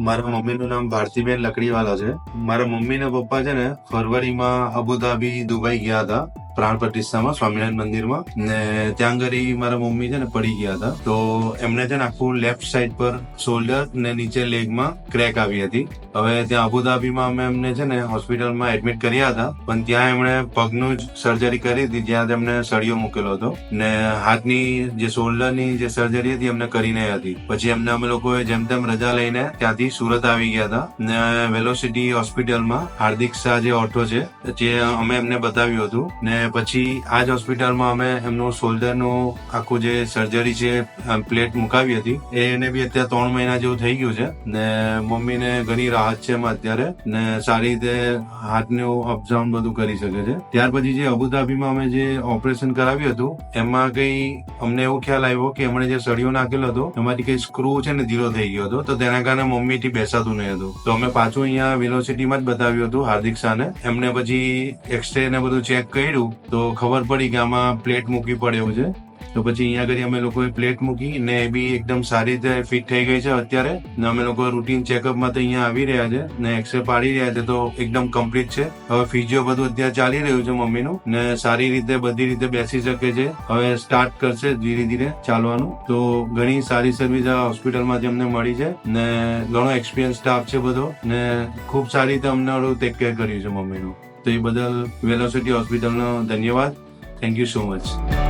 મારા મમ્મીનું નામ ભારતીબેન લકડીવાલા છે. મારા મમ્મી ને પપ્પા છે ને ફરવરીમાં અબુધાબી દુબઈ ગયા હતા પ્રાણ પ્રતિષ્ઠામાં સ્વામિનારાયણ મંદિરમાં, ને ત્યાં આગળ મારા મમ્મી છે ને પડી ગયા હતા. તો એમને છે ને આખું લેફ્ટ સાઈડ પર શોલ્ડર ને નીચે લેગમાં ક્રેક આવી હતી. હવે ત્યાં અબુધાબીમાં અમે એમને છે ને હોસ્પિટલમાં એડમિટ કર્યા હતા, પણ ત્યાં એમણે પગનું જ સર્જરી કરી હતી, જ્યાં તેમને સળિયો મૂકેલો હતો, ને હાથની જે શોલ્ડરની જે સર્જરી હતી એમને કરી નહીં હતી. પછી એમને અમે લોકોએ જેમ તેમ રજા લઈને ત્યાંથી સુરત આવી ગયા હતા, ને વેલોસિટી હોસ્પિટલમાં હાર્દિક શાહ જે ઓર્થો છે જે અમે એમને બતાવ્યું હતું, ને પછી આ જ હોસ્પિટલમાં અમે એમનું શોલ્ડરનું આખું જે સર્જરી છે પ્લેટ મુકાવી હતી. એને બી અત્યારે 3 મહિના જેવું થઈ ગયું છે, ને મમ્મીને ઘણી રાહત છે એમાં અત્યારે, ને સારી રીતે હાથનું અપડાઉન બધું કરી શકે છે. ત્યાર પછી જે અબુધાબીમાં અમે જે ઓપરેશન કરાવ્યું હતું એમાં કઈ અમને એવો ખ્યાલ આવ્યો કે એમણે જે સળિયો નાખેલો હતો એમાંથી કઈ સ્ક્રૂ છે ને ઢીલો થઈ ગયો હતો, તો તેના કારણે મમ્મીથી બેસાતું નહીં હતું. તો અમે પાછું અહીંયા વેલોસિટીમાં જ બતાવ્યું હતું હાર્દિક શાહને. એમને પછી એક્સરે ને બધું ચેક કર્યું તો ખબર પડી કે આમાં પ્લેટ મૂકવી પડે એવું છે. તો પછી અહીંયા આગળ અમે લોકોએ પ્લેટ મૂકી ને એ બી એકદમ સારી રીતે ફિટ થઈ ગઈ છે અત્યારે, ને અમે લોકો રૂટીન ચેકઅપમાં તો અહીંયા આવી રહ્યા છે ને એક્સરે પાડી રહ્યા છે, તો એકદમ કમ્પ્લીટ છે. હવે ફિઝિયો બધું અત્યારે ચાલી રહ્યું છે મમ્મીનું, ને સારી રીતે બધી રીતે બેસી શકે છે. હવે સ્ટાર્ટ કરશે ધીરે ધીરે ચાલવાનું. તો ઘણી સારી સર્વિસ આ હોસ્પિટલમાંથી અમને મળી છે, ને ઘણો એક્સપિરિયન્સ સ્ટાફ છે બધો, ને ખૂબ સારી રીતે અમને ટેક કેર કર્યું છે મમ્મીનું. તો એ બદલ વેલોસિટી હોસ્પિટલનો ધન્યવાદ. Thank you so much.